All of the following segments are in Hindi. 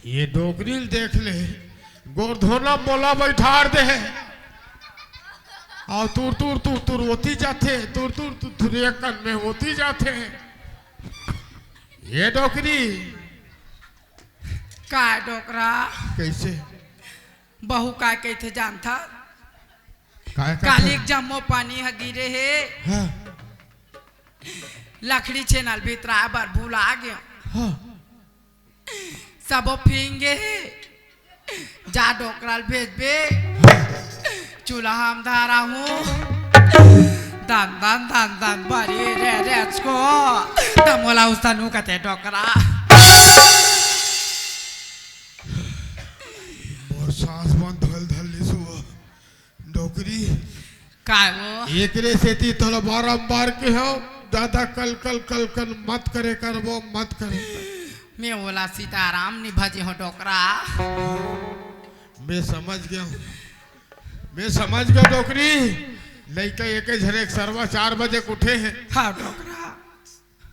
ये डोकरील देख ले गोरधोना मोला बैठार दे है और तुर तुर तुर तुर होती जाते तुर तुर तुर तुर एक कन में होती जाते ये डोकरी का डोकरा कैसे बहु का कहते जानता काय कालिक जम्मो पानी ह गिरे है हाँ लकड़ी छेनल भीतरा बार भूला गया हाँ सबो फिंगे जा डोकराल भेज बे चूल्हा हम धारा हूँ दान दान दान दान बारी रे रे को तमोला उसता नु कते डोकरा मोर सांस बंद धल धल लिसु डोकरी काय वो एक रे सेती तोला बारंबार के हो दादा कल कल कल कल मत करे कर वो मत करे मैं बोला सीताराम निभाजी हो डोकरा मैं समझ गया डोकरी लड़का एक झरे सरवा 4 बजे उठे हैं हाँ डोकरा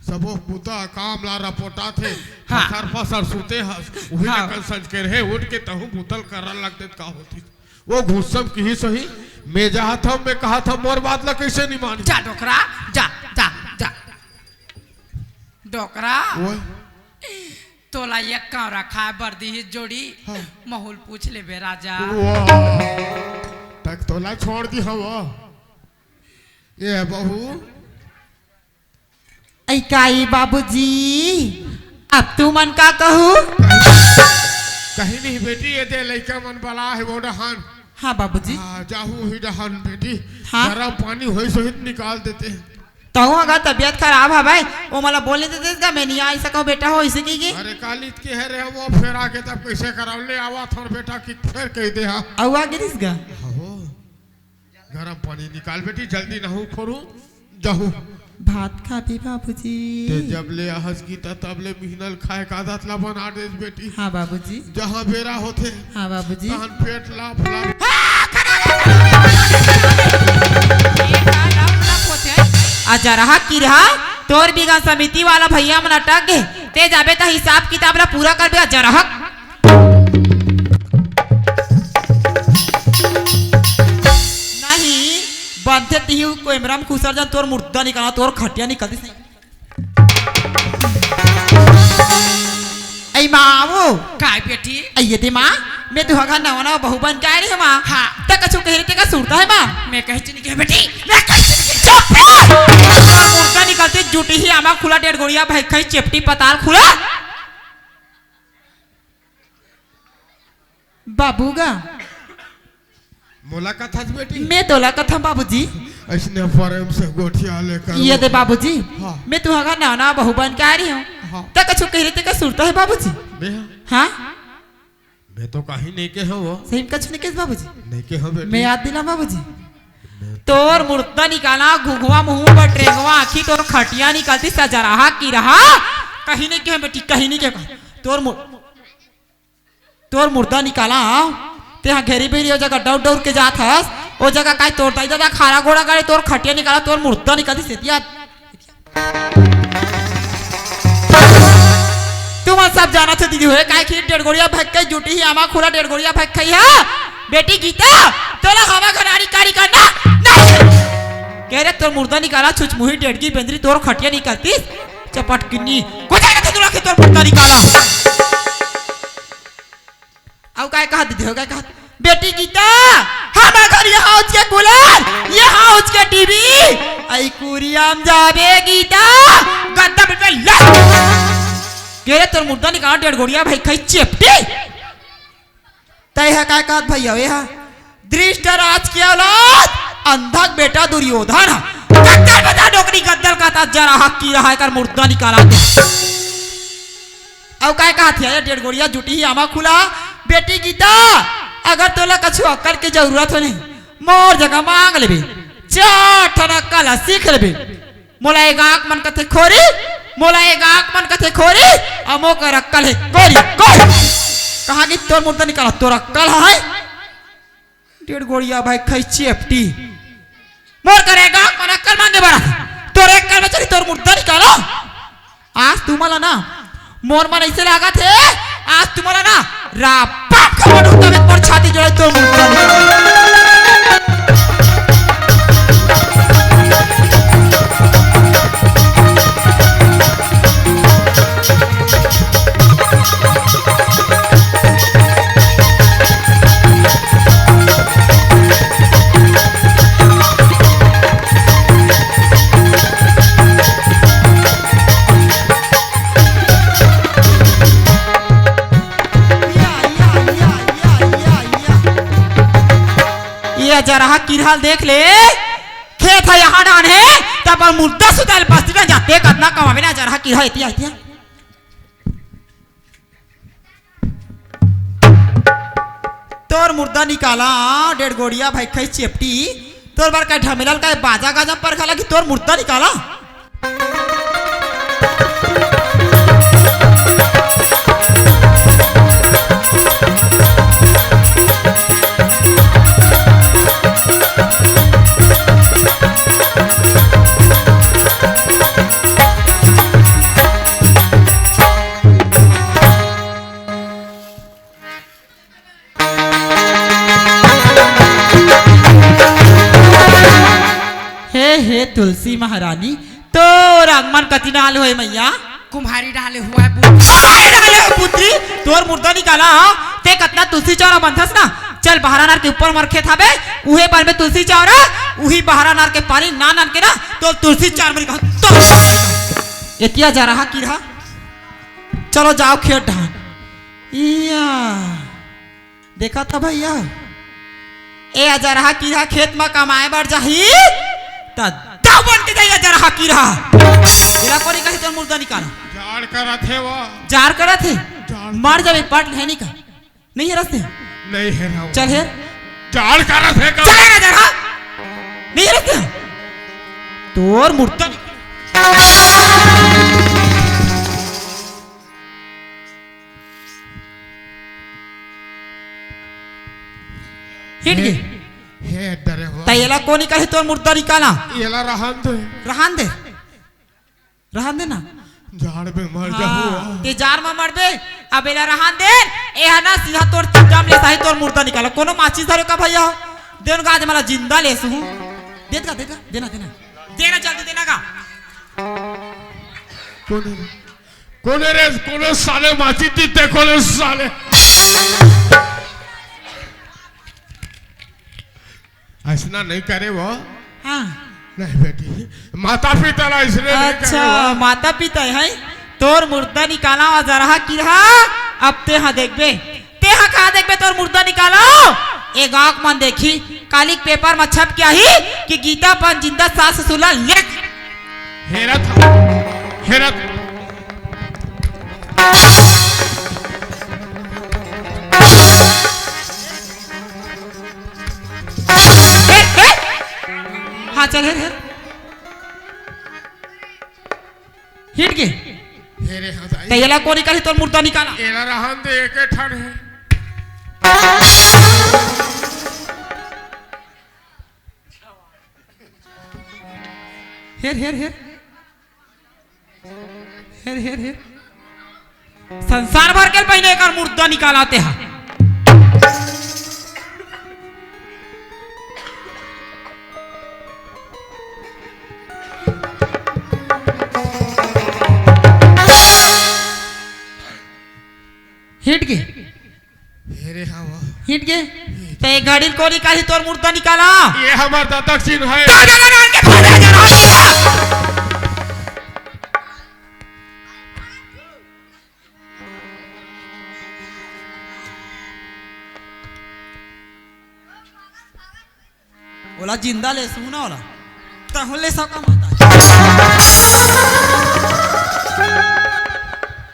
सबो पुता काम ला रपोटा थे हाँ। फसर फसर सूते हस वही हाँ। कल संज के रहे उठ के तहु पुतल करन लगते का होती वो घुसम की ही सही मैं जहा था मैं कहा था मोर बात ला कैसे नहीं मानी जा डोकरा जा जा जा डोकरा वो तोला एक काम रखा है बर्दी ही जोड़ी हाँ। माहौल पूछ ले बे राजा तक तोला छोड़ दी हवा ये बहू काई बाबूजी अब तू मन का कहू कहीं नहीं बेटी ये दे लड़का मन बला है वो डहान हाँ बाबूजी जाहू ही डहान बेटी हाँ। गरम पानी होई सहित निकाल देते हैं तो अगर तबियत खराब है भाई वो मला बोलने देते इसका मैं नहीं आ सका बेटा हो इसे की अरे कालित के है रे वो फिर आके तब कैसे कराव ले आवा थोर बेटा की फिर कह दे हाँ औआ गिरिस गा हो गरम पानी निकाल बेटी जल्दी ना हो खोरू जाहू भात खा भी बाबूजी ते जब ले हंस की तब ले मिहनल खाए का आदत ला बना दे बेटी हाँ बाबूजी जहाँ बेरा होते हाँ बाबूजी तहन पेट लाफ लाफ आजा रहा की रहा तोर बीघा समिति वाला भैया मन अटक गए ते जाबे ता हिसाब किताब ला पूरा कर बे आजा रहा नहीं बंधे तिहु कोइमराम खुसर जन तोर मुर्दा निकाला तोर खटिया निकलती सही ऐ मावो काय बेटी अये दे माँ मैं तू हगा नवा नवा बहू बन के आ रही है माँ हाँ। तक कछु कह रही ते का सुरता है माँ मैं कह चुनी के बेटी मैं मुर्दा निकलती जुटी ही आमा खुला 1.5 गोड़िया भाई खाई चेपटी पताल खुला बाबूगा मुलाकात हज बेटी मैं तोला कथा बाबूजी ऐसने फरेम से गोठिया लेकर ये दे बाबूजी हाँ। मैं तू हगा नवा नवा बहू बन के आ रही हूँ हाँ। तक कछु कह रही ते का सुरता है बाबूजी मैं हाँ मैं तो कहीं नहीं के हो वो सही में कछु नहीं किस बाबूजी नहीं के हो बेटी मैं याद दिला बाबूजी तोर मुर्दा निकाला घुघवा मुंह पर ट्रेंगवा आखी तोर खटिया निकलती सजराहा की रहा कहीं नहीं के बेटी कहीं नहीं के तोर मुर्दा निकाला ते यहाँ घेरी बेरी ओ जगह डौर डौर के जात हस ओ जगह काय तोड़ता दादा खारा घोड़ा गाड़ी तोर खटिया निकाला तोर मुर्दा निकलती सेतिया तुम सब जाना थे दीदी हुए काय खीर 1.5 गोड़िया भग के जुटी ही आमा खुला 1.5 गोड़िया भग खई है बेटी गीता तोला हवा घराड़ी कारी करना कह रहे तोर मुर्दा निकाला छुच मुही डेढ़गी बेंद्री तोर खटिया निकलती चपट किन्नी को जाएगा तू रखे तोर मुर्दा निकाला अब काय कहा दीदी हो काय कहा बेटी गीता हमारे घर ये हाउस के कूलर ये हाउस के टीवी आई कुरियाम जाबे गीता गद्दा पे ला कह रहे तोर मुर्दा निकाला 1.5 गोड़िया भाई खाई चेपटी तय है काय कहा भैया वे हा दृष्ट राज की औलाद अंधक बेटा दुर्योधन गद्दर बता नौकरी गद्दर का था जरा हक की रहा है कर मुर्दा निकाला दे अब काय कहा थी 1.5 गोड़िया जुटी ही आमा खुला बेटी गीता अगर तोला कछु अक्कल की जरूरत हो नहीं मोर जगह मांग लेबे चाठना कला सीख लेबे मोला एक आंख मन कथे खोरी मोला एक आंख मन कथे खोरी अमो कर अक्कल है गोरी गोरी कहा कि तोर मुर्दा निकाला तोर अक्कल है 1.5 गोड़िया भाई खाई चेपटी मोर करेगा मन अक्कल मांगे बड़ा तोर एक कर में चली तोर मुर्दा निकाला आज तू मला ना मोर मन ऐसे लगा थे आज तुम्हाला ना रापाप खबर होता मैं पर छाती जोड़े तो मुर्दा निकाला जरा किरहाल देख ले खेत है यहाँ डान है तब मुर्दा सुधार बस्ती ना जाते कितना कमावे ना जरा किरहा इतिया इतिया तोर मुर्दा निकाला 1.5 गोड़िया भाई खाई चेपटी तोर बार का ढमेलल का बाजा गाजा पर खाला कि तोर मुर्दा निकाला हे तुलसी महारानी तो रागमन कति डाले हुए मैया कुम्हारी डाले हुआ है पुत्री डाले हो पुत्री तोर मुर्दा निकाला ते कतना तुलसी चौरा बंधस ना चल बहारा नार के ऊपर मरखे था बे उहे पर में तुलसी चौरा उही बहारा नार के पानी ना नान के ना तो तुलसी चार मरी कहा तो एतिया जा रहा की रहा चलो जाओ खेत ढान या देखा था भैया ए जा रहा की रहा खेत में कमाए बार जाही दाव बन के जाइए जरा हकी रहा इला कोरी कहीं तो मुर्दा निकाला जाड़ करा थे वो जार करा थे मर जावे पट है नहीं का नहीं है रास्ते नहीं है ना चल है जाड़ करा थे का चलेगा जरा नहीं है रास्ते तोर मुर्दा हिट गई हे डरे हो तैला कोनी कहे तोर मुर्दा निकाला येला रहन दे ना जाड़ में मर जाहू ते जार में मरबे अब एला रहन दे ए हना सीधा तोर जाम ले साही तोर मुर्दा निकाला कोनो माची धरे का भैया देन गाज मला जिंदा लेसु देगा देना जल्दी देना का कोने साले माची तीते कोने साले ऐसा नहीं करे वो हाँ नहीं बेटी माता पिता ला इसने अच्छा माता पिता है तोर मुर्दा निकाला और जरा की रहा अब ते हाँ देखबे कहा देखबे तोर मुर्दा निकाला ए गाँव मन देखी कालिक पेपर में छप क्या ही कि गीता पन जिंदा सास ससुला लेख हेरत हाँ चल हिट के हेरे हाँ तैला कोनी कही तोर मुर्दा निकाला एला रहन दे एके ठन है हेर संसार भर के पहले एक मुर्दा निकालाते हैं हिट के ते गाड़ी कोनी कही तोर मुर्दा निकाला ये हमार दादा सिंह है बोला जिंदा ले सुना वाला तहले सका माता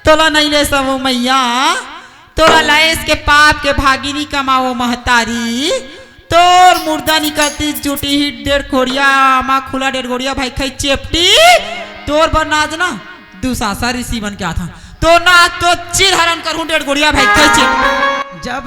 तोला नहीं ले सबो मैया तोरा लाइस के पाप के भागिनी कमाओ महतारी तोर मुर्दा निकलती जुटी ही 1.5 खोड़िया माँ खुला 1.5 गोड़िया भाई खाई चेपटी तोर बनाज ना दुसासा ऋषि बन के आता तो ना तो चिर हरण करूं 1.5 गोड़िया भाई खाई चेपटी जब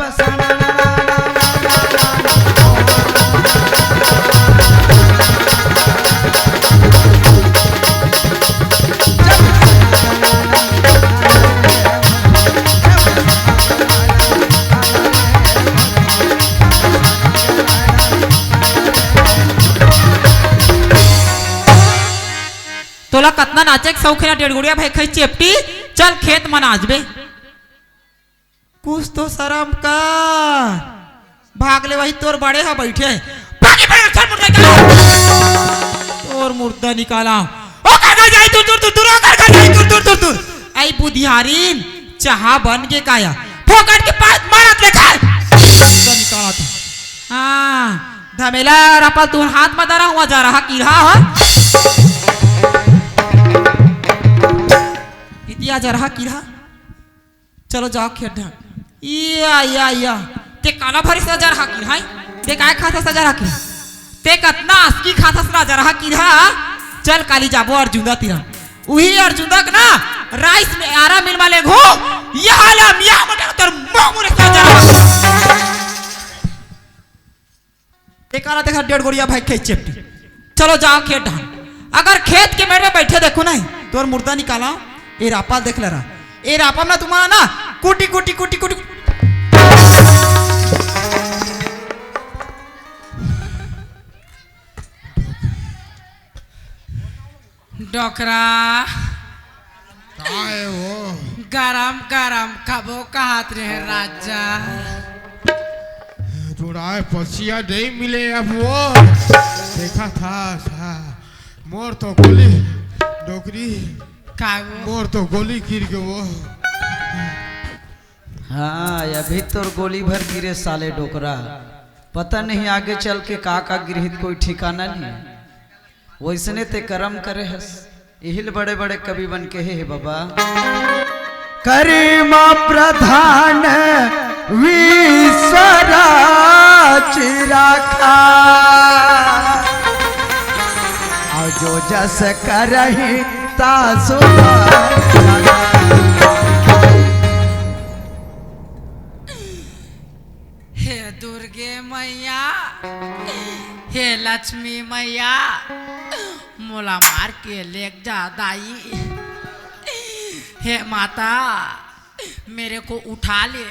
तोला कतना नाचे के शौक है ना डेढ़गुड़िया भाई खाई चेपटी चल खेत में नाच बे कुछ तो शर्म का भाग ले वही तोर बड़े हा बैठे भागे भागे चल मुर्दा निकालो तोर मुर्दा निकाला ओ कर जाई दूर दूर दूर दूर कर जाई दूर दूर दूर दूर आई बुधियारीन चाहा बन के काया फोकट के पास मारत लेखा मुर्दा निकाला था हां धमेला रपा तू हाथ में धरा हुआ जा रहा कीड़ा हो इतिया जा रहा कीड़ा चलो जाओ खेत या ते काला भरी सजा रहा की हाय ते काय खाता सजा रहा की ते कतना आसकी खाता सजा रहा की हा चल काली जाबो अर्जुनदा तीरा उही अर्जुनदा का ना राइस में आरा मिल वाले घो ये आलम या मटर तर मोमुरे सजा रहा ते काला देखा डेढ़ गोड़िया भाई खेत चेपटी चलो जाओ खेत ढान अगर खेत के मेरे में बैठे देखो नहीं तोर मुर्दा निकाला ए रापा देख ले रहा ए रापा ना तुम्हारा ना कुटी कुटी कुटी कुटी डोकरा काय वो गरम गरम कबो कहत रहे राजा जुड़ाए पसिया नहीं मिले अब वो देखा था मोर तो गोली डोकरी काय वो मोर तो गोली गिर गए वो हाँ अभी तो गोली भर गिरे साले डोकरा पता नहीं आगे चल के का गिरहित कोई ठिकाना नहीं वैसने ते कर्म करे हस यही बड़े बड़े कवि बन के है बाबा करीमा प्रधान विश्वराज रखा और जो जस करही तासु हे दुर्गे मैया हे लक्ष्मी मैया मोला मार के लेक जा दाई हे माता मेरे को उठा ले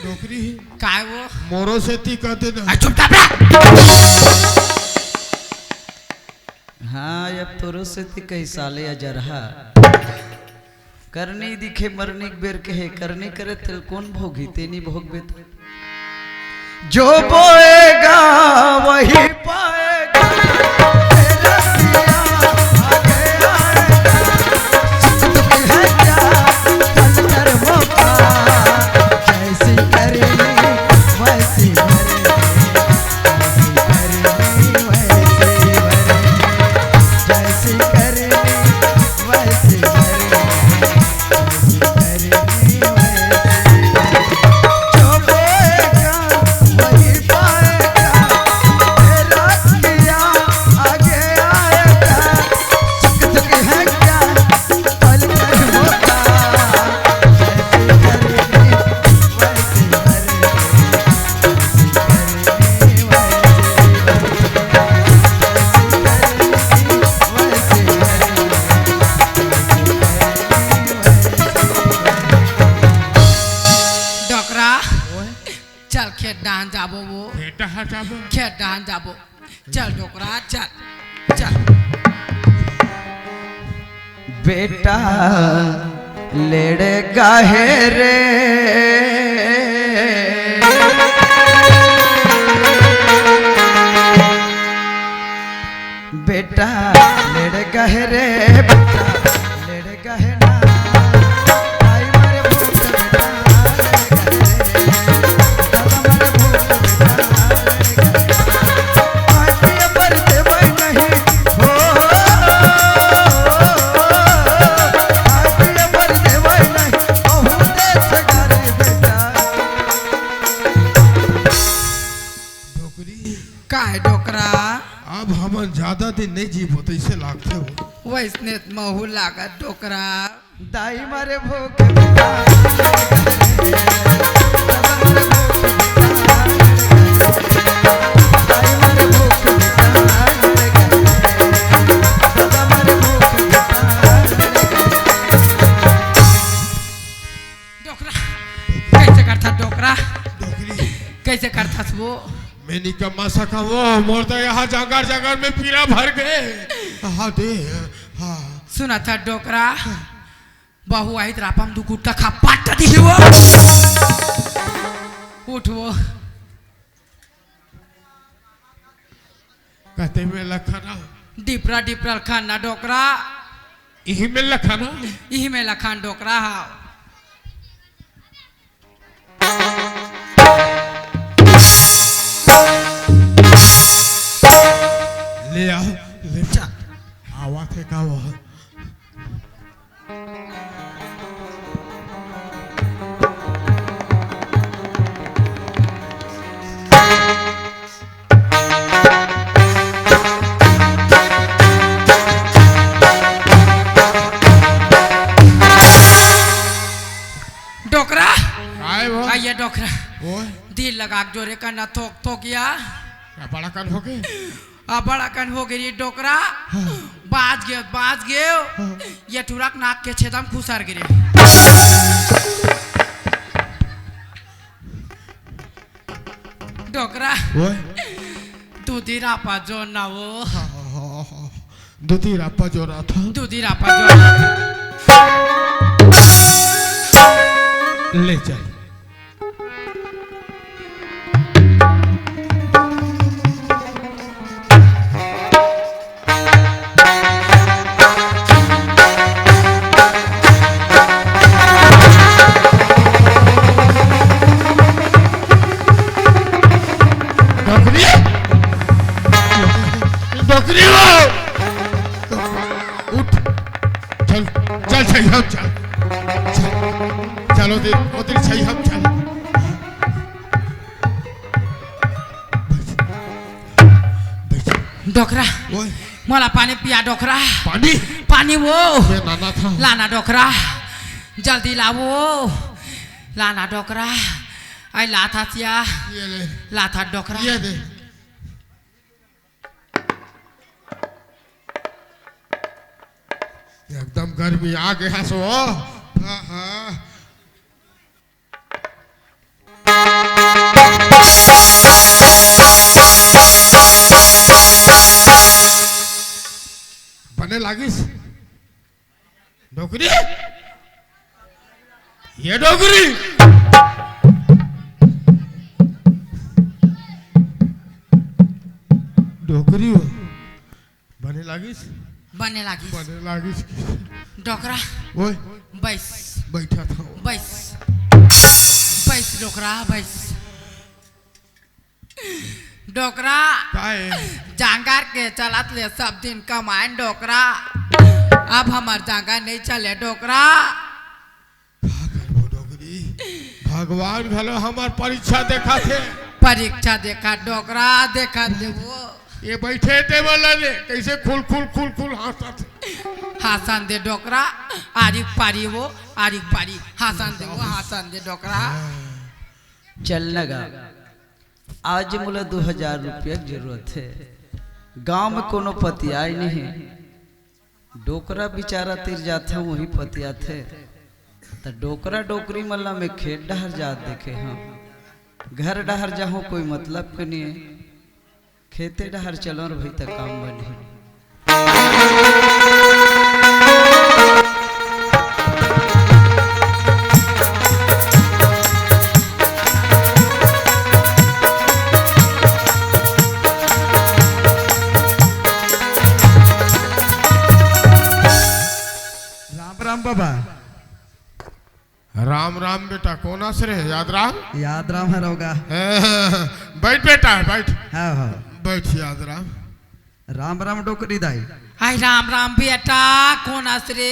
डोकरी काय वो मोरो से ती कहते ना चुपचाप हाँ अब तोरो से ती कई साले अजरहा करनी दिखे मरनी बेर के है करनी करे तिल कौन भोगी तेनी भोग बेत जो बोएगा वही पाएगा तेरा सिया आगे आएगा सुख है क्या अंतर मौका जैसी करेंगे वैसी भरेंगे जैसी करेंगे वैसी भरेंगे जो बोएगा वही पाएगा तेरा किया आगे आएगा सुख दुख है क्या पल कर होता जैसी करेंगे वैसी भरेंगे जैसी करेंगे डोकरा चल खेत डान जाबो वो बेटा हटाबो खेत डान जाबो चल डोकरा चल चल बेटा लेड़ेगा है रे बेटा लेड़ेगा है रे बेटा लेड़ेगा है ना आई मारे भूत बेटा लेड़ेगा है रे दादा मारे भूत बेटा लेड़ेगा है आज ये पर देवै नहीं हो आज ये पर देवै नहीं ओहू देश गारे बेटा डोकरी काय डोकरा अब हम ज्यादा दिन नहीं जीवो तो इसे लागते हो वैसने महू लागत डोकरा दाई मारे भूख बेटा दाई मारे भूख बेटा दादा मारे भूख बेटा डोकरा कैसे करता डोकरा डोकरी कैसे करता वो मैं निकम्मा सका वो मोर तो यहाँ जंगल जंगल में पीला भर गए हाँ दे हाँ सुना था डोकरा बहु आई रापम दु गुट्टा खा पाट दी वो उठो कहते में लखना डिपरा डिपरा खाना डोकरा यही में लखना यही में लखान डोकरा हा ले आओ ले जा आवाज है का वो डोकरा आए वो आइए डोकरा वो दिल लगा जोरे का ना थोक थोकिया क्या बड़ा कन हो गए बड़ा कन हो गई डोकरा बाज गए ये टुरक नाक के छेदम खुसर गिरे डोकरा वो दूधी रापा जो ना वो दूधी रापा जो रहा था दूधी रापा जो ले चल बकरी वो उठ चल चल सही हम चल चलो दे उधर सही हम चल डोकरा ओए मला पानी पिया डोकरा पानी पानी वो ये नाना था लाना डोकरा जल्दी लावो लाना डोकरा आई लाथा सिया ये ले लाथा डोकरा ये दे एकदम गर्मी आ गया सो हाँ हाँ बने लागिस डोकरी ये डोकरी डोकरी हो बने लागिस बने लगी बने लागिस डोकरा ओए बैस बैठा था वो। बैस बैस डोकरा बैस डोकरा काहे जांगार के चलत ले सब दिन कमाएं डोकरा अब हमार जांगार नहीं चले डोकरा का करबो डोकरी भगवान भलो हमार परीक्षा देखा थे परीक्षा देखा डोकरा देखा देवो ये बैठे टेबल ले कैसे खुल खुल खुल खुल हंसता थे हासन दे डोकरा आरिफ पारी वो आरिफ पारी हासन दे वो हासन दे डोकरा चल लगा आज मुला 2000 रुपया की जरूरत है गांव में कोनो पतिया ही नहीं डोकरा बेचारा तिर जाता वही पतिया थे तो डोकरा डोकरी मल्ला में खेत डहर जात देखे हाँ घर डहर जाहो कोई मतलब के नहीं है खेते डहर चलो और भाई तक काम बने राम राम बाबा राम राम बेटा कौन आसरे याद राम याद राम है रोगा बैठ बेटा बैठ हाँ हाँ बैठ याद राम राम राम डोकरी दाई आई राम राम बेटा कौन आसरे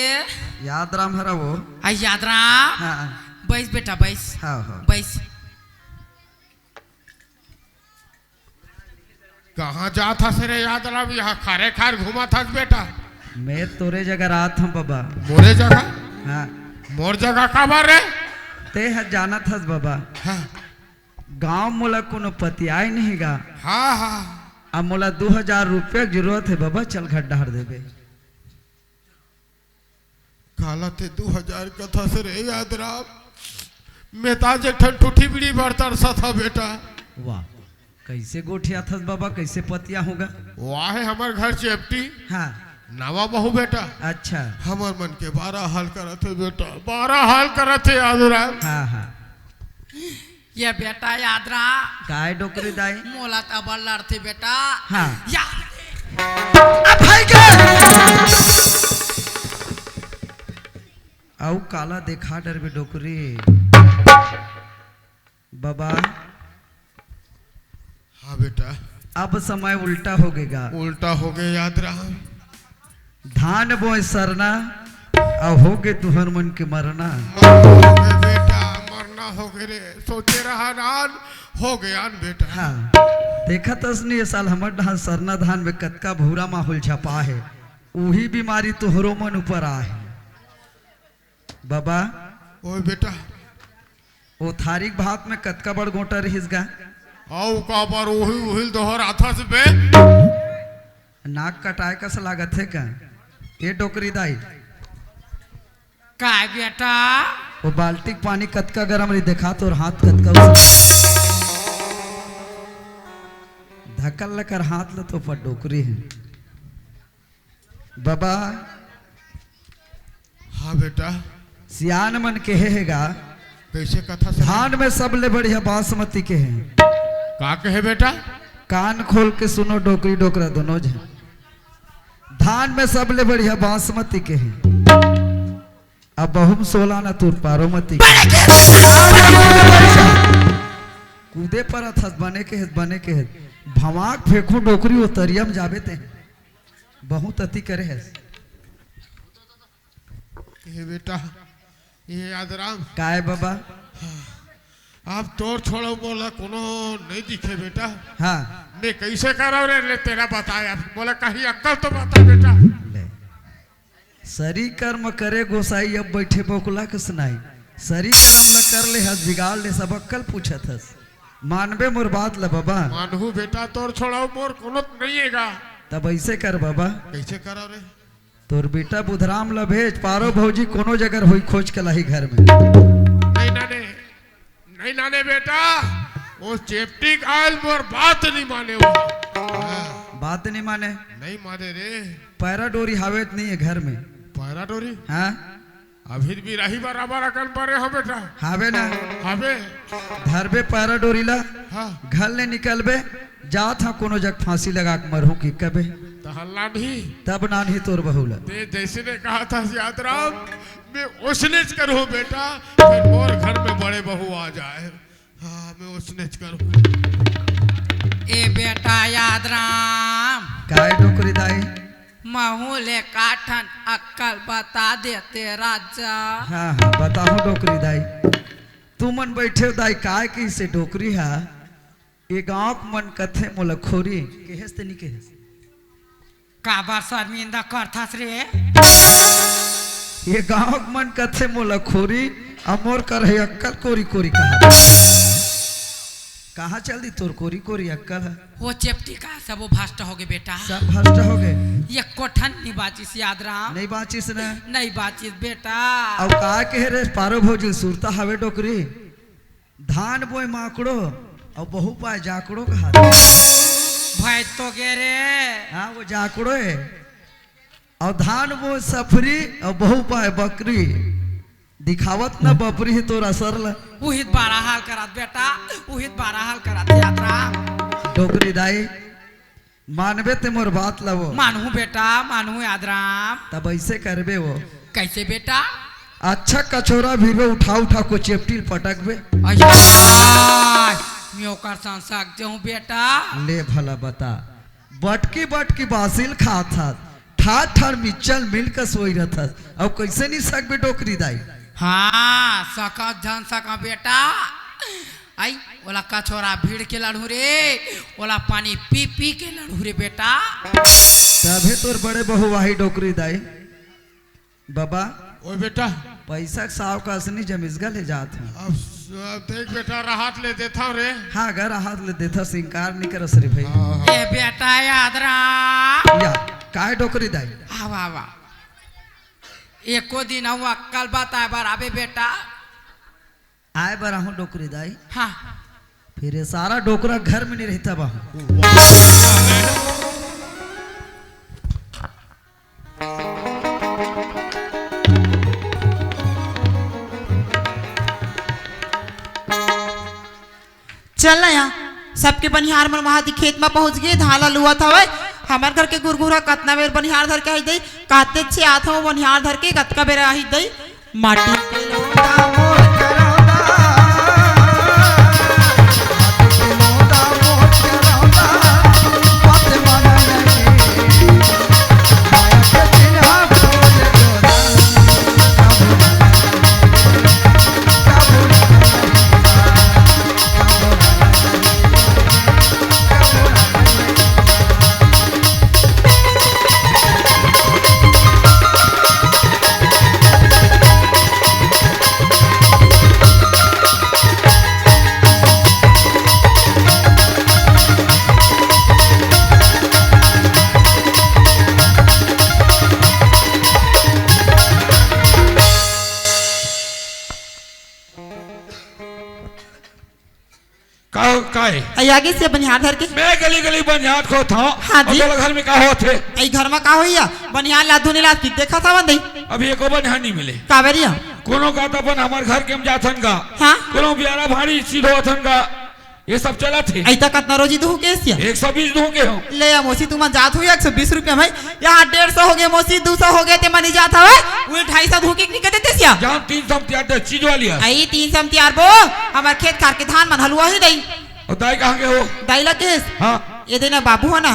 याद राम है वो आई याद राम हाँ बैस बेटा बैस हाँ हाँ बैस कहाँ जा था सरे याद राम यहाँ खारे खार घूमा था बेटा मैं तोरे जगह रहा था बाबा मोरे जगह हाँ मोर जगह का बार है ते है जाना था बाबा हाँ गांव मोला कोनो पतिया ही नहीं गा हाँ हाँ अब मोला 2000 रुपया की जरूरत है बाबा चल खड्डा हर देवे काला ते 2000 का था सरे याद राम मैं ताज एक ठन टूठी बीड़ी बर्तर सा था बेटा वाह कैसे गोठिया था बाबा कैसे पतिया होगा वाह है हमार घर चेपटी हाँ नवा बहू बेटा अच्छा हमर मन के 12 हाल करत है बेटा 12 हाल करत है आदुराम हाँ हाँ ये बेटा याद रहा काय डोकरी दाई मोला तब लड़ते बेटा हाँ याद अब भाई के आओ काला देखा डर भी डोकरी बाबा हाँ बेटा अब समय उल्टा हो गएगा उल्टा हो गए याद रहा धान बोए सरना अब हो गए तुहर मन के मरना हो गए बेटा मरना हो गए रे सोचे रहा नान हो गया न बेटा हाँ देखा तसनी ये साल हमर धान सरना धान में कतका भूरा माहौल छपा है वही बीमारी तुहरो मन ऊपर आ है बाबा ओए बेटा वो थारिक भात में कतका बड़ गोटा रहीस गा आओ का बार वही वही दोहर आथा से बे नाक कटाए कस लागत है का ये डोकरी दाई काय बेटा वो बाल्टी के पानी कतका गरम रही देखा तो और हाथ कतका धक्कल लेकर हाथ ल तो पर डोकरी है बाबा हाँ बेटा सियान मन के हैगा कैसे कथा से धान में सबले बढ़िया बासमती के हैं का कहे बेटा कान खोल के सुनो डोकरी डोकरा दोनों जन धान में सबले बढ़िया बासमती के हैं अब बहुम सोला न तुर पारोमती कूदे पर अथस बने के है भवाक फेंकू डोकरी वो तरियम जाबे ते बहुत अति करे है ये बेटा ये याद राम काय बाबा आप तोर छोड़ो बोला कोनो नहीं दिखे बेटा हाँ मैं कैसे करो रे ले तेरा बताया बोला कहीं अक्कल तो बता बेटा ले सरी कर्म करे गोसाई अब बैठे बोकुला के सुनाई सरी कर्म ल कर ले हस बिगाड़ ले सब अक्कल पूछत हस मानबे मोर बात ल बाबा मानहू बेटा तोर छोड़ो मोर कोनो नहीं हैगा तब ऐसे कर बाबा कैसे करो रे तोर बेटा बुधराम ल भेज पारो भौजी कोनो जगह हुई खोज के लाही घर में नहीं नाने बेटा वो चेप्टी आयल मोर बात नहीं माने वो बात नहीं माने नहीं माने रे पैरा डोरी हावेत नहीं है घर में पैरा डोरी हाँ अभी भी रही बराबर अकल परे हो बेटा हावे ना हवे धरबे पैरा डोरी ला हाँ घर ले निकलबे जात हाँ कोनो जग फांसी लगा के मरहू की कबे तो हल्ला नहीं तब नानी तोर बहुला ते जैसे ने कहा था याद राम मैं उसनेच करूँ बेटा फिर और घर में बड़े बहू आ जाए हाँ मैं उसनेच करूँ ए बेटा याद राम काय डोकरी दाई महूले काठन अक्कल बता देते राजा हाँ हाँ बताओ डोकरी दाई तू मन बैठे हो दाई काय की से डोकरी हा ये गाँव मन कथे मोला खोरी केहस ते नहीं केहस काबर शर्मिंदा करथस रे ये गाँव मन कथे मोला खोरी अमोर कर है अक्कल कोरी कोरी कहाँ चल दी तोर कोरी कोरी अक्कल है वो चेप्टी का सब वो भ्रष्ट हो गए बेटा सब भ्रष्ट हो गए ये कोठन नहीं बाचिस याद राम नहीं बाचिस ने नहीं बाचिस बेटा अब का कहे रे पारो भौजी सुरता हवे डोकरी धान बोए माकड़ो और बहु पाए जाकड़ो का हाथ भाई तो गे रे हाँ वो जाकड़ो है और धान वो सफरी और बहु पाए बकरी दिखावत न बपरी है तोर असर ल उहित 12 हाल करात बेटा उहित 12 हाल करात याद राम डोकरी दाई मानबे ते मोर बात लवो मानू बेटा मानू याद राम तब ऐसे करबे वो कैसे बेटा अच्छा कचोरा भीबे उठा उठा को चेपटी पटकबे मैं ओकर संसक जाऊं बेटा ले भला बता बटकी बटकी बासिल खात था ठार ठार मिचल मिल के सोई रहता अब कैसे नहीं सकबे डोकरी दाई हाँ सका धन सका बेटा आई ओला कछोरा भीड़ के लड़ू रे ओला पानी पी पी के लड़ू रे बेटा तभी तोर बड़े बहु वाही डोकरी दाई बाबा ओ बेटा पैसा साव का असनी जमिसगा ले जात हूँ अब देख बेटा राहत ले देता हूँ रे हाँ घर हाथ ले देता सिंकार नहीं करस रे भाई ए बेटा याद राम या काय डोकरी दाई आवा आवा एको दिन हुआ कल बताए बार आबे बेटा आए बरा हूँ डोकरी दाई हाँ फिर ये सारा डोकरा घर में नहीं रहता बाहू चल ना यहाँ सबके बनिहार मन वहां खेत में पहुंच गए धाला लुआ था वै हमार घर के गुरगुरा कतना बेर बनिहार धर के आई दई कहते छे आत हो बनिहार धर के कतका बेर आई दई माटी के लौंडा मोर करौंदा आगे से बनिहार धर के मैं गली गली बनिहार को था। हाँ जी। घर में का होते आई घर में का होइया बनिहार लाधु ने लाद की देखा था बंदई अभी एको बनिहार नहीं मिले कावेरिया कोनो का तो अपन हमार घर के हम जाथन का हाँ कोनो बियारा भारी सीधो थन का ये सब चला थे आई तक कितना रोजी दू के सिया 120 दूंगे हम ले या मोसी तुम जात हुई 120 रुपया में यहाँ 150 हो गए मोसी 200 हो गए ते मनी जात हवे वो 250 धोके निकल देते सिया जहां 300 त्यार चीज वाली है आई 300 त्यार बो हमार खेत खार के धान मन हलुआ ही दई और दाई कहां के हो दाई लकेस हां ये देना बाबू है ना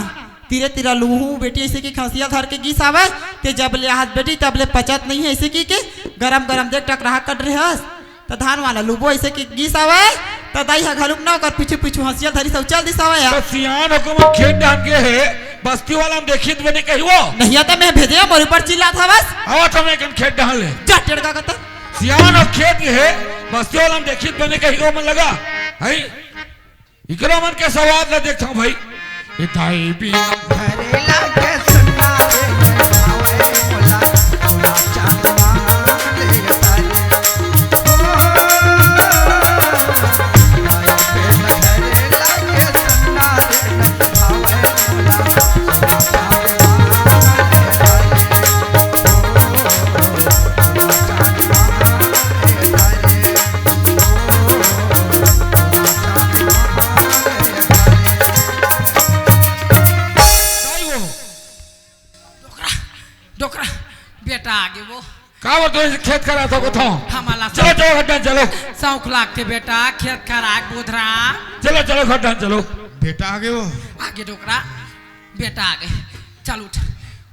तीरे तीरा लूहू बेटी ऐसे की खसिया धर के गीस आवे ते जब ले हाथ बेटी तब ले पचत नहीं है ऐसे की के गरम गरम देख टक रहा कट रहे हस तो धान वाला लूबो ऐसे की गीस आवे तो दाई हा घलुक ना कर पीछे पीछे हसिया धरी सब चल दिस आवे तो सियान हुकुम खेत डाल के है बस्ती वाला हम देखित बने कही वो नहीं आता मैं भेजे मोर ऊपर चिल्ला था बस आवा तो मैं कन खेत डाल ले चटेड़ का कता सियान और खेत है बस्ती वाला हम देखित बने कही वो मन लगा है इकरा मन के सवाद ला देखता हूं भाई इताई भी घरेला के सुनना रे भावे मोला मोला चांदवा ले तारे माया पे घरेला के सुनना रे भावे मोला मोला चांदवा ले डोकरा बेटा आगे वो कावर तो खेत करा तो को था हमारा चलो चलो खड्डा चलो शौक लागते बेटा खेत खराक बोधरा चलो चलो खड्डा चलो बेटा आगे वो आगे डोकरा बेटा आगे चल उठ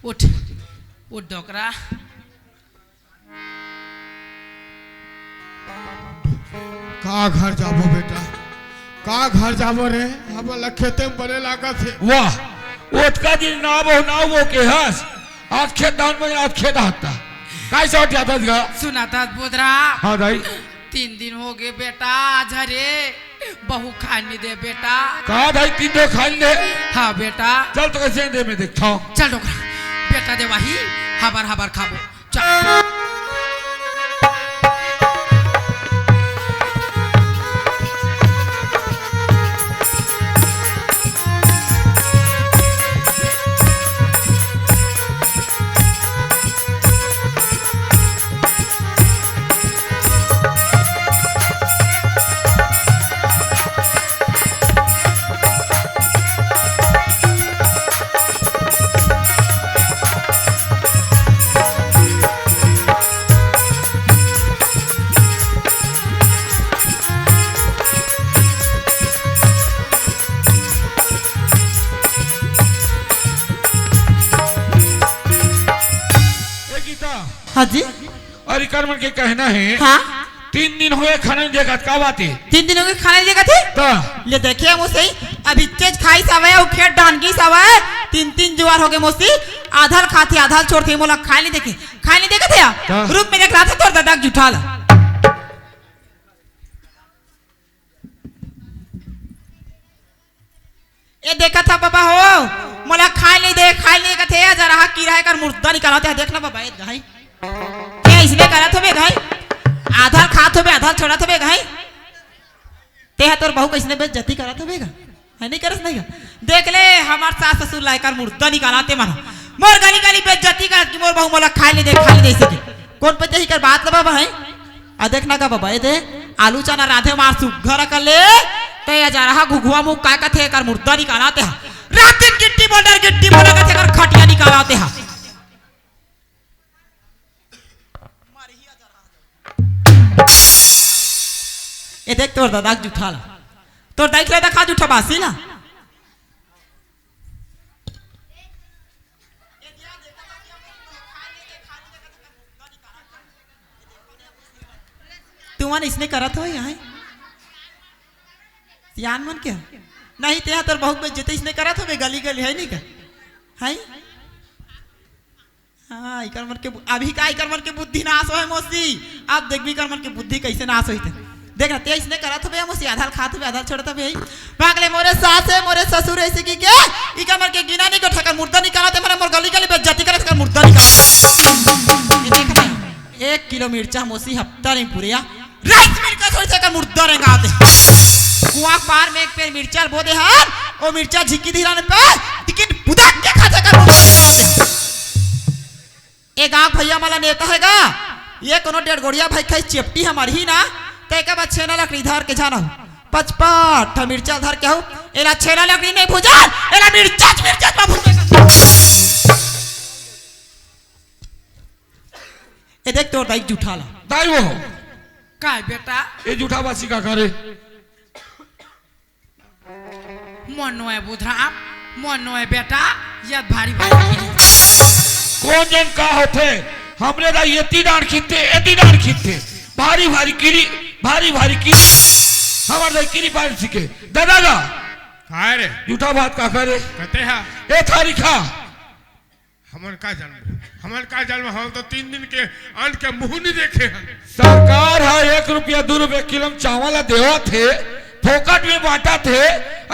उठ उठ डोकरा का घर जाबो बेटा का घर जाबो रे हम खेते में बने लागत है वाह ओटका जी ना वो के हस आज खेत दान में आज खेत आता काय सौट जाता था सुना था बोधरा हाँ दाई 3 दिन हो गए बेटा आज हरे बहू खाने दे बेटा कहा भाई 3 दो खाई ले हाँ बेटा चल तो कैसे दे मैं देखता हूँ चल डोकरा बेटा दे वही हबर हबर खाबो चल हाँ जी और कर्मन के कहना है हाँ 3 दिन हुए खाना नहीं देखा का बात है 3 दिनों के खाने देगा थे तो ले देखिए मुझसे अभी तेज खाई सवे और खेत डान की सवे 3 जुआर हो गए मुझसे आधार खाते आधार छोड़ते मोला खाई नहीं देखे थे हाँ। रूप में देख रहा था तो दादा जुठा ला ये देखा था बाबा हो मोला खाई नहीं देखे थे जरा किराए का मुर्दा निकाला था देखना बाबा ये गाय क्या इसलिए करा था बे गाय आधार खात हो आधार छोड़ा था बे गाय ते है तोर बहू कैसने बेइज्जती करा था बेगा है नहीं करस नहीं देख ले हमार सास ससुर लायकर मुर्दा निकालाते मानो मोर गाली गाली बेइज्जती कर कि मोर बहू मोला खाई नहीं दे सके कौन पते ही कर बात बाबा है आ देखना का बाबा ये दे आलू चना राधे मार सुघर कर ले ते जा रहा घुघुआ मुंह काय कथे कर मुर्दा निकालाते हा रात दिन गिट्टी बोला कथे कर खटिया निकालाते हा ये देख तोर दादा जूठा ला तोर देख ले देखा जूठा बासी ला तुमन इसने करत हो यहाँ यान मन क्या नहीं ते तोर बहुत बेइज्जती इसने करत हो गली गली है नहीं का है हाँ इकर मन के अभी का इकर मन के बुद्धि नाश हो है मौसी अब देख भी कर मन के बुद्धि कैसे नाश होई थे देख ना ते इसने करत हो मौसी आधार खात हो आधार छोड़त हो भागले मोरे सास है मोरे ससुर ऐसे की के इकर मन के गिना नहीं को ठका मुर्दा निकालते मारे मोर गली गली बेइज्जती करत कर मुर्दा निकाल देख ना 1 किलो मिर्चा मौसी हफ्ता नहीं पूरिया राइस मिर्चा छोड़ से कर मुर्दा रेंगाते कुआं पार में एक पेड़ मिर्चा बो दे हां ओ मिर्चा झिकी धीराने पे टिकट बुदाक के खाता कर मुर्दा रेंगाते ए गांव भैया माला नेता हैगा ये कोनो 1.5 गोड़िया भाई खाई चेपटी हमारी ही ना ते के बाद छेना लकड़ी धर के जाना हो 55 मिर्चा धर के हो एला छेना लकड़ी नहीं भुजा एला मिर्चा में भुजेगा ए देख तोर दाई जूठा ला दाई वो काय बेटा ये जूठा बासी का करे मनो है बुधराम मनो है बेटा यद भारी भारी कौन जन का होते हमने दा ये डांड खींचते भारी भारी कीरी हमारे दा कीरी पार सीखे दादा का काय रे जूठा बात का करे कहते हैं ए थारी खा हमन का जन्म हम तो 3 दिन के अन्न के मुंह नहीं देखे हैं सरकार है 1 रुपया 2 रुपया किलो चावल देवा थे फोकट में बांटा थे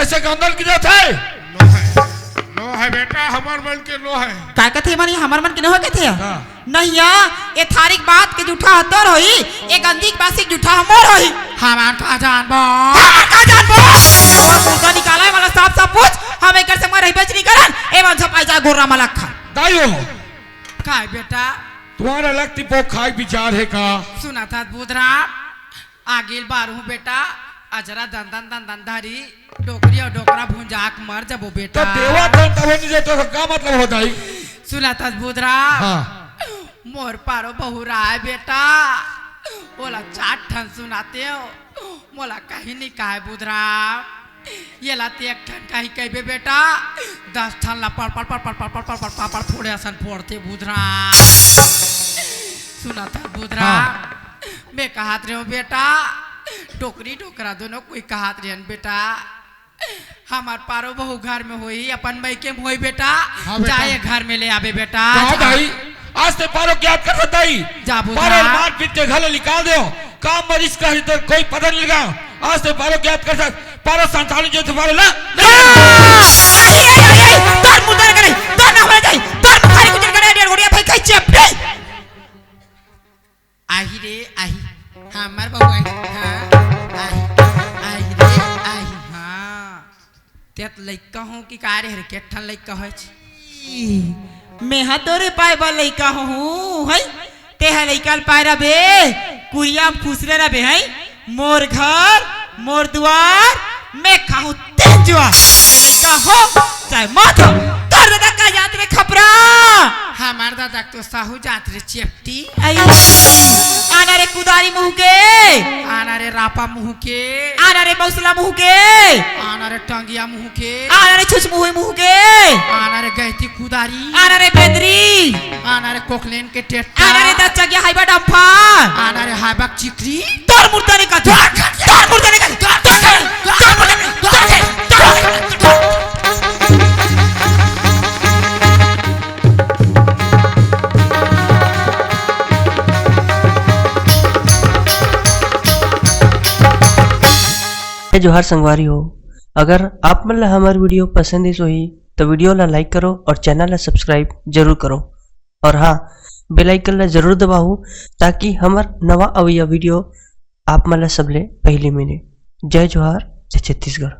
ऐसे गंदल की जाता है नो है बेटा हमार मन के नो है काय कथे मानी हमार मन के न हो के थे नहीं या ए थारिक बात के जूठा हतोर होई ए गंदी बासी जूठा हमर होई हमार का जानबो और मुर्दा निकाले वाला साफ पूछ हम एकर से मर बेच नहीं करन ए मन छपाई जा गोरा मलखा दाइयो काय बेटा तुम्हारा लगती पो खाई विचार है का सुना था बुधराम आगे बारू बेटा अजरा दंदन धारी डोकरी और डोकरा भुंजाक मर जबो बेटा तो देवा तब नहीं देता तो क्या मतलब होता है सुना था बुधराम हाँ मोर पारो बहुरा है बेटा बोला 4 ठन सुनाते हो मोला कहीं नहीं कहा है बुधराम ये लाते 1 ठन कहीं कहबे बेटा 10 ठन ला पड़ फोड़े असन फोड़ते बुधराम सुना था बुधराम मैं कहत रहे हो बेटा टोकरी टोकरा दोनों कोई कहत रहे बेटा हमार पारो बहु घर में होई अपन मई के होई बेटा जाए घर में ले आवे बेटा भाई आज ते पारो क्या कर सकता है जा पारो मार पीट के घर निकाल दो काम मरीज का तो कोई पता नहीं लगा आज ते पारो क्या कर सकता पारो 47 जो तुम्हारे ला तर मुदर करे तर ना हो जाए तर खाली कुछ करे 1.5 गोड़िया भाई खाई चेपटे आही रे आही हमार बहु आही आही रे आही हां तेत लइका हूं कि का रे केठन लइका होय छ मैं तोरे पाए बा लइका हूँ है ते है लइका पाए रबे कुरिया फुसरे रबे है मोर घर मोर द्वार मैं खाऊं तेजुआ लइका हो चाहे मत हो कर दादा का याद रे खपरा हमार दादा तो साहू जात रे चेपटी आना रे कुदारी मुंह के आना रे रापा मुंह के आना रे मौसला मुंह के आना रे टंगिया मुंह के आना रे छुछ मुंह के आना रे गहती कुदारी आना रे बेदरी आना रे कोकलेन के टेट आना रे 10 चगिया हाइबा डंफा आना रे हाइबाक चिकरी तोर मुर्दा ने का तोर मुर्दा ने का जोहार संगवारी हो अगर आप मन ला हमार वीडियो पसंद है सोही तो वीडियो ला लाइक करो और चैनल ला सब्सक्राइब जरूर करो और हाँ बेल आइकन ला जरूर दबाओ ताकि हमार नवा अवैया वीडियो आप मन ला सबले पहले मिले। जय जोहार जय छत्तीसगढ़।